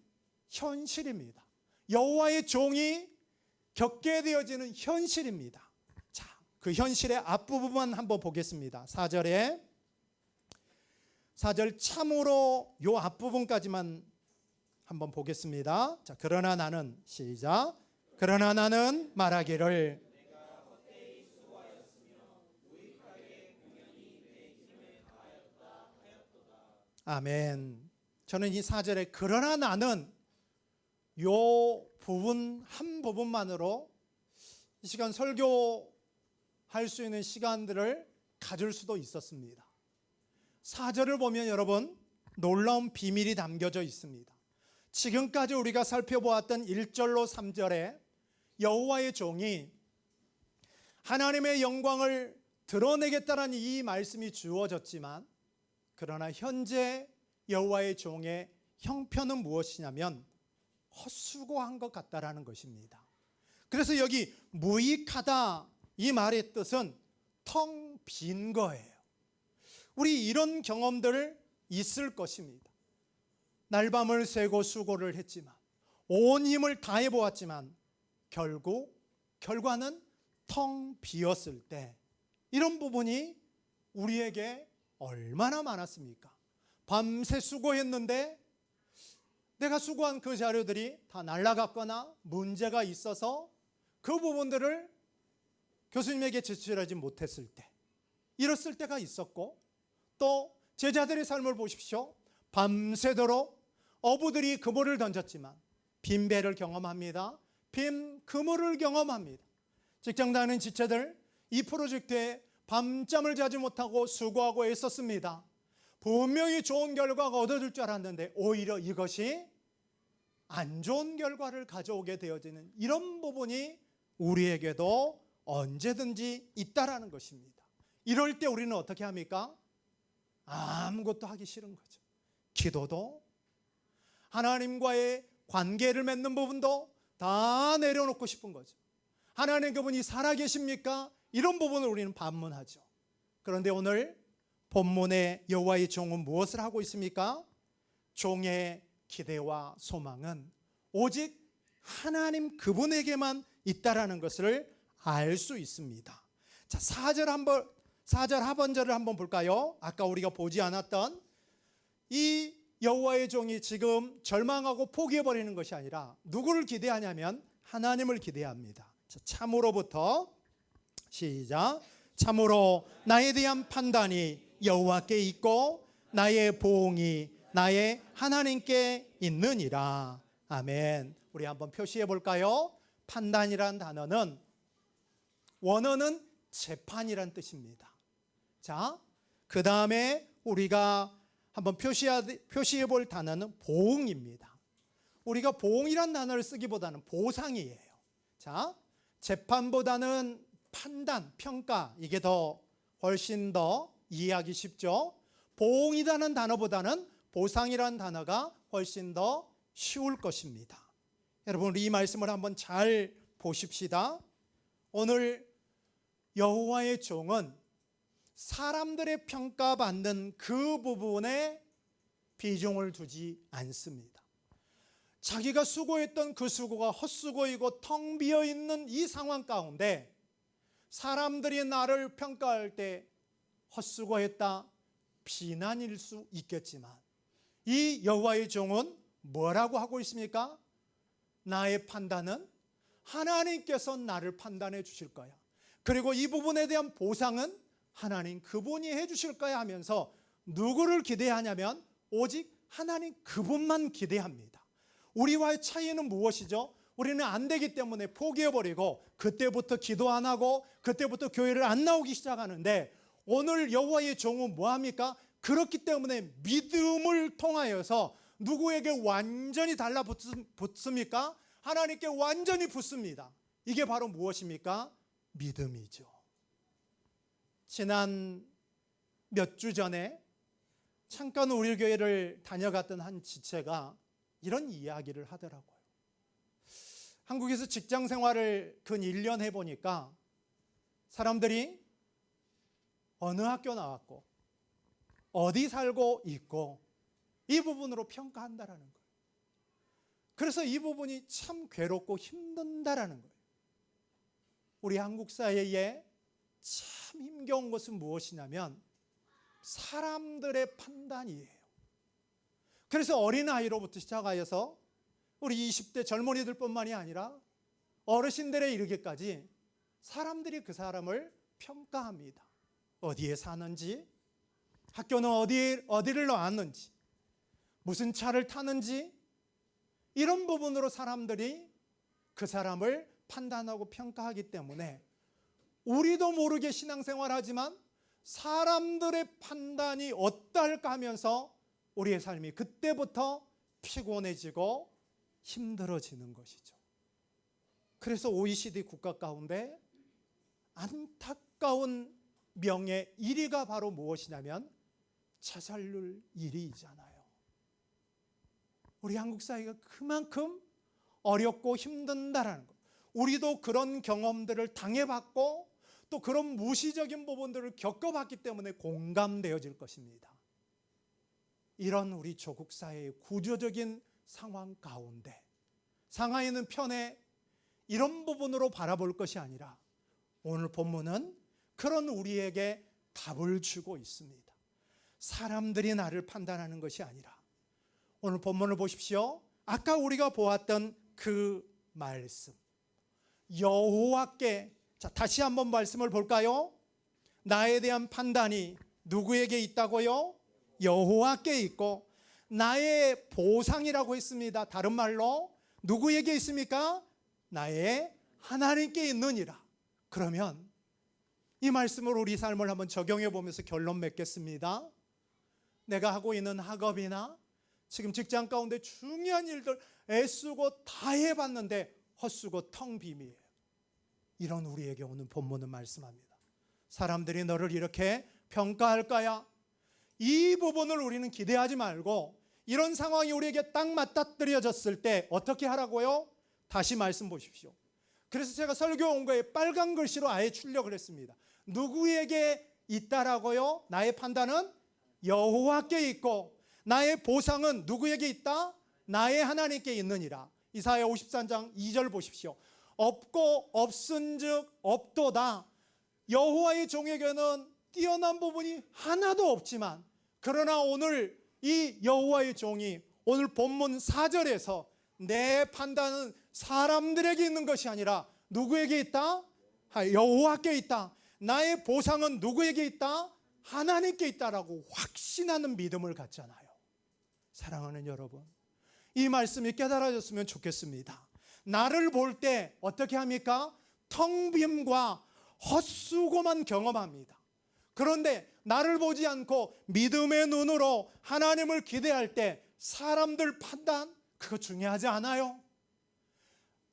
현실입니다. 여호와의 종이 겪게 되어지는 현실입니다. 자, 그 현실의 앞부분만 한번 보겠습니다. 4절 참으로 요 앞부분까지만 한번 보겠습니다. 자, 그러나 나는, 시작. 그러나 나는 말하기를 아멘. 저는 이 4절에 그러나 나는 요 부분 한 부분만으로 이 시간 설교할 수 있는 시간들을 가질 수도 있었습니다. 4절을 보면 여러분 놀라운 비밀이 담겨져 있습니다. 지금까지 우리가 살펴보았던 1절로 3절에 여호와의 종이 하나님의 영광을 드러내겠다는 이 말씀이 주어졌지만, 그러나 현재 여호와의 종의 형편은 무엇이냐면 헛수고한 것 같다라는 것입니다. 그래서 여기 무익하다 이 말의 뜻은 텅 빈 거예요. 우리 이런 경험들 있을 것입니다. 날밤을 새고 수고를 했지만, 온 힘을 다해 보았지만 결과는 텅 비었을 때, 이런 부분이 우리에게 얼마나 많았습니까? 밤새 수고했는데 내가 수고한 그 자료들이 다 날아갔거나 문제가 있어서 그 부분들을 교수님에게 제출하지 못했을 때, 이랬을 때가 있었고, 또 제자들의 삶을 보십시오. 밤새도록 어부들이 그물을 던졌지만 빈배를 경험합니다. 빈 그물을 경험합니다. 직장 다니는 지체들, 이 프로젝트에 밤잠을 자지 못하고 수고하고 애썼습니다. 분명히 좋은 결과가 얻어질 줄 알았는데 오히려 이것이 안 좋은 결과를 가져오게 되어지는 이런 부분이 우리에게도 언제든지 있다라는 것입니다. 이럴 때 우리는 어떻게 합니까? 아무것도 하기 싫은 거죠. 기도도, 하나님과의 관계를 맺는 부분도 다 내려놓고 싶은 거죠. 하나님 그분이 살아계십니까? 이런 부분을 우리는 반문하죠. 그런데 오늘 본문의 여호와의 종은 무엇을 하고 있습니까? 종의 기대와 소망은 오직 하나님 그분에게만 있다라는 것을 알 수 있습니다. 자, 4절 하반절을 한번 볼까요? 아까 우리가 보지 않았던 이 여호와의 종이 지금 절망하고 포기해버리는 것이 아니라 누구를 기대하냐면 하나님을 기대합니다. 자, 참으로부터 시작. 참으로 나에 대한 판단이 여호와께 있고 나의 보응이 나의 하나님께 있느니라. 아멘. 우리 한번 표시해 볼까요? 판단이란 단어는 원어는 재판이란 뜻입니다. 자, 그 다음에 우리가 한번 표시해 볼 단어는 보응입니다. 우리가 보응이란 단어를 쓰기보다는 보상이에요. 자, 재판보다는 판단, 평가, 이게 훨씬 더 이해하기 쉽죠. 보응이라는 단어보다는 보상이라는 단어가 훨씬 더 쉬울 것입니다. 여러분, 이 말씀을 한번 잘 보십시다. 오늘 여호와의 종은 사람들의 평가받는 그 부분에 비중을 두지 않습니다. 자기가 수고했던 그 수고가 헛수고이고 텅 비어있는 이 상황 가운데 사람들이 나를 평가할 때 헛수고했다, 비난일 수 있겠지만 이 여호와의 종은 뭐라고 하고 있습니까? 나의 판단은 하나님께서 나를 판단해 주실 거야. 그리고 이 부분에 대한 보상은 하나님 그분이 해 주실 거야 하면서 누구를 기대하냐면 오직 하나님 그분만 기대합니다. 우리와의 차이는 무엇이죠? 우리는 안 되기 때문에 포기해버리고 그때부터 기도 안 하고 그때부터 교회를 안 나오기 시작하는데 오늘 여호와의 종은 뭐합니까? 그렇기 때문에 믿음을 통하여서 누구에게 완전히 달라붙습니까? 하나님께 완전히 붙습니다. 이게 바로 무엇입니까? 믿음이죠. 지난 몇 주 전에 잠깐 우리 교회를 다녀갔던 한 지체가 이런 이야기를 하더라고요. 한국에서 직장 생활을 근 1년 해보니까 사람들이 어느 학교 나왔고 어디 살고 있고 이 부분으로 평가한다라는 거예요. 그래서 이 부분이 참 괴롭고 힘든다라는 거예요. 우리 한국 사회에 참 힘겨운 것은 무엇이냐면 사람들의 판단이에요. 그래서 어린아이로부터 시작하여서 우리 20대 젊은이들뿐만이 아니라 어르신들에 이르기까지 사람들이 그 사람을 평가합니다. 어디에 사는지, 학교는 어디를 나왔는지, 무슨 차를 타는지, 이런 부분으로 사람들이 그 사람을 판단하고 평가하기 때문에 우리도 모르게 신앙생활하지만 사람들의 판단이 어떨까 하면서 우리의 삶이 그때부터 피곤해지고 힘들어지는 것이죠. 그래서 OECD 국가 가운데 안타까운 명예 1위가 바로 무엇이냐면 자살률 1위이잖아요. 우리 한국 사회가 그만큼 어렵고 힘든다라는 것. 우리도 그런 경험들을 당해봤고 또 그런 무시적인 부분들을 겪어봤기 때문에 공감되어질 것입니다. 이런 우리 조국 사회의 구조적인 상황 가운데 상하이는 편에 이런 부분으로 바라볼 것이 아니라 오늘 본문은 그런 우리에게 답을 주고 있습니다. 사람들이 나를 판단하는 것이 아니라 오늘 본문을 보십시오. 아까 우리가 보았던 그 말씀 여호와께, 자 다시 한번 말씀을 볼까요? 나에 대한 판단이 누구에게 있다고요? 여호와께 있고, 나의 보상이라고 했습니다. 다른 말로 누구에게 있습니까? 나의 하나님께 있느니라. 그러면 이 말씀을 우리 삶을 한번 적용해 보면서 결론 맺겠습니다. 내가 하고 있는 학업이나 지금 직장 가운데 중요한 일들 애쓰고 다 해봤는데 헛수고 텅 빔이에요. 이런 우리에게 오는 본문은 말씀합니다. 사람들이 너를 이렇게 평가할까야? 이 부분을 우리는 기대하지 말고, 이런 상황이 우리에게 딱 맞닥뜨려졌을 때 어떻게 하라고요? 다시 말씀 보십시오. 그래서 제가 설교 온 거에 빨간 글씨로 아예 출력을 했습니다. 누구에게 있다라고요? 나의 판단은 여호와께 있고, 나의 보상은 누구에게 있다? 나의 하나님께 있느니라. 이사야 53장 2절 보십시오. 없고 없은즉 없도다. 여호와의 종에게는 뛰어난 부분이 하나도 없지만, 그러나 오늘 이 여호와의 종이 오늘 본문 4절에서 내 판단은 사람들에게 있는 것이 아니라 누구에게 있다? 여호와께 있다. 나의 보상은 누구에게 있다? 하나님께 있다라고 확신하는 믿음을 갖잖아요. 사랑하는 여러분, 이 말씀이 깨달아졌으면 좋겠습니다. 나를 볼 때 어떻게 합니까? 텅 빔과 헛수고만 경험합니다. 그런데 나를 보지 않고 믿음의 눈으로 하나님을 기대할 때 사람들 판단, 그거 중요하지 않아요.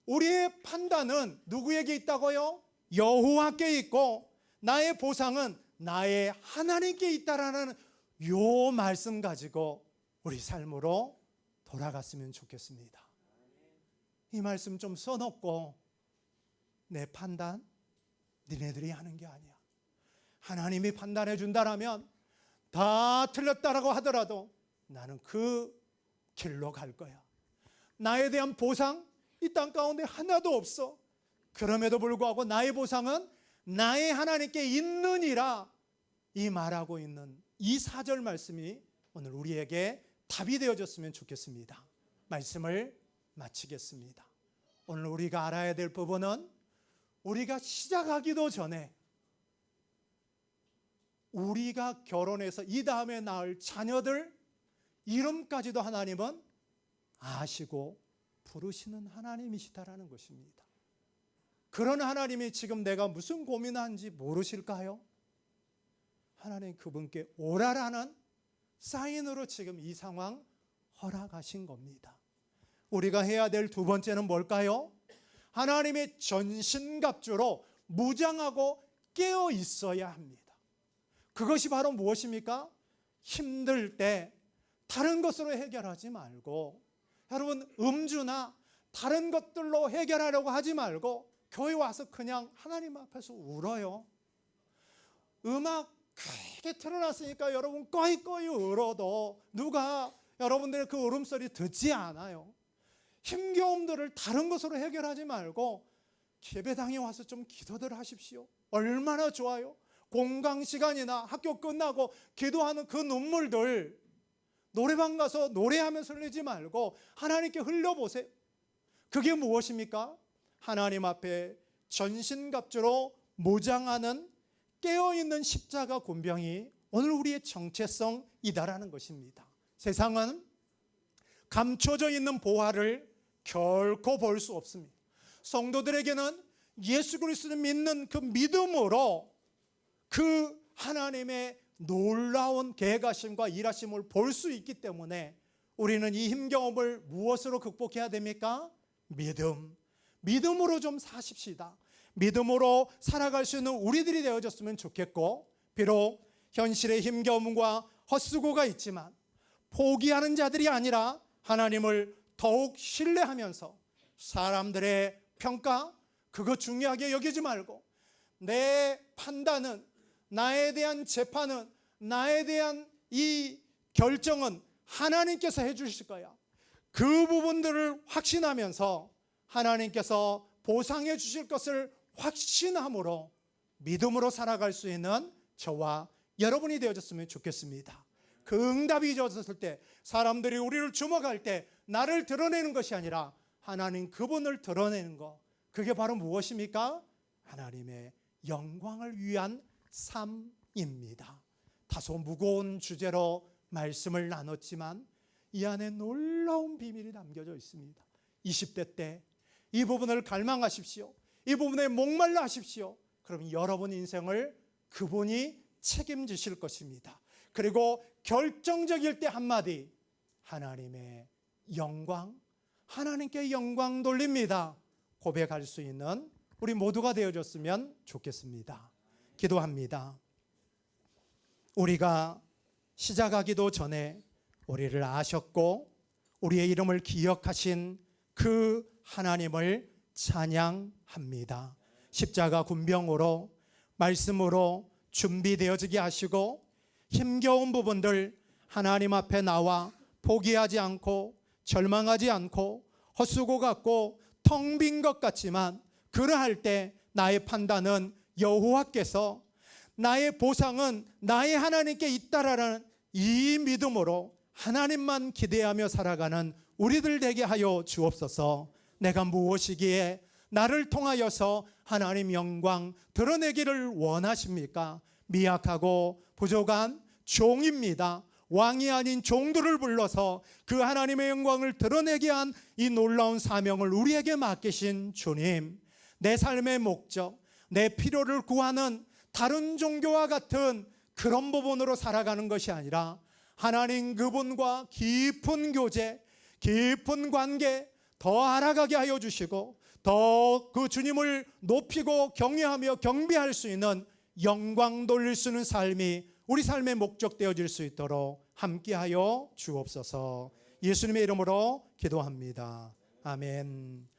우리의 판단은 누구에게 있다고요? 여호와께 있고, 나의 보상은 나의 하나님께 있다라는 요 말씀 가지고 우리 삶으로 돌아갔으면 좋겠습니다. 이 말씀 좀 써놓고, 내 판단 니네들이 하는 게 아니야. 하나님이 판단해 준다라면 다 틀렸다라고 하더라도 나는 그 길로 갈 거야. 나에 대한 보상 이 땅 가운데 하나도 없어. 그럼에도 불구하고 나의 보상은 나의 하나님께 있느니라, 이 말하고 있는 이 4절 말씀이 오늘 우리에게 답이 되어졌으면 좋겠습니다. 말씀을 마치겠습니다. 오늘 우리가 알아야 될 부분은, 우리가 시작하기도 전에 우리가 결혼해서 이 다음에 낳을 자녀들 이름까지도 하나님은 아시고 부르시는 하나님이시다라는 것입니다. 그런 하나님이 지금 내가 무슨 고민하는지 모르실까요? 하나님 그분께 오라라는 사인으로 지금 이 상황 허락하신 겁니다. 우리가 해야 될 두 번째는 뭘까요? 하나님의 전신갑주로 무장하고 깨어 있어야 합니다. 그것이 바로 무엇입니까? 힘들 때 다른 것으로 해결하지 말고, 여러분 음주나 다른 것들로 해결하려고 하지 말고 교회 와서 그냥 하나님 앞에서 울어요. 음악 크게 틀어놨으니까 여러분 꺼이꺼이 울어도 누가 여러분들의 그 울음소리 듣지 않아요. 힘겨움들을 다른 것으로 해결하지 말고 예배당에 와서 좀 기도들 하십시오. 얼마나 좋아요. 공강 시간이나 학교 끝나고 기도하는 그 눈물들 노래방 가서 노래하면서 흘리지 말고 하나님께 흘려보세요. 그게 무엇입니까? 하나님 앞에 전신갑주로 무장하는 깨어있는 십자가 군병이 오늘 우리의 정체성이다라는 것입니다. 세상은 감춰져 있는 보화를 결코 볼 수 없습니다. 성도들에게는 예수 그리스도를 믿는 그 믿음으로 그 하나님의 놀라운 계획하심과 일하심을 볼 수 있기 때문에 우리는 이 힘겨움을 무엇으로 극복해야 됩니까? 믿음으로 좀 사십시다. 믿음으로 살아갈 수 있는 우리들이 되어졌으면 좋겠고, 비록 현실의 힘겨움과 헛수고가 있지만 포기하는 자들이 아니라 하나님을 더욱 신뢰하면서 사람들의 평가 그거 중요하게 여기지 말고, 내 판단은, 나에 대한 재판은, 나에 대한 이 결정은 하나님께서 해주실 거야. 그 부분들을 확신하면서 하나님께서 보상해 주실 것을 확신함으로 믿음으로 살아갈 수 있는 저와 여러분이 되어졌으면 좋겠습니다. 그 응답이 주어졌을 때 사람들이 우리를 주목할 때 나를 드러내는 것이 아니라 하나님 그분을 드러내는 것, 그게 바로 무엇입니까? 하나님의 영광을 위한 삶입니다. 다소 무거운 주제로 말씀을 나눴지만 이 안에 놀라운 비밀이 담겨져 있습니다. 20대 때 이 부분을 갈망하십시오. 이 부분에 목말라 하십시오. 그럼 여러분 인생을 그분이 책임지실 것입니다. 그리고 결정적일 때 한마디, 하나님의 영광, 하나님께 영광 돌립니다. 고백할 수 있는 우리 모두가 되어줬으면 좋겠습니다. 기도합니다. 우리가 시작하기도 전에 우리를 아셨고 우리의 이름을 기억하신 그 하나님을 찬양합니다. 십자가 군병으로 말씀으로 준비되어지게 하시고 힘겨운 부분들 하나님 앞에 나와 포기하지 않고 절망하지 않고 헛수고 같고 텅 빈 것 같지만 그러할 때 나의 판단은 여호와께서, 나의 보상은 나의 하나님께 있다라는 이 믿음으로 하나님만 기대하며 살아가는 우리들 되게 하여 주옵소서. 내가 무엇이기에 나를 통하여서 하나님 영광 드러내기를 원하십니까? 미약하고 부족한 종입니다. 왕이 아닌 종들을 불러서 그 하나님의 영광을 드러내게 한 이 놀라운 사명을 우리에게 맡기신 주님, 내 삶의 목적, 내 필요를 구하는 다른 종교와 같은 그런 부분으로 살아가는 것이 아니라 하나님 그분과 깊은 교제, 깊은 관계 더 알아가게 하여 주시고 더 그 주님을 높이고 경외하며 경배할 수 있는 영광 돌릴 수 있는 삶이 우리 삶의 목적 되어질 수 있도록 함께하여 주옵소서. 예수님의 이름으로 기도합니다. 아멘.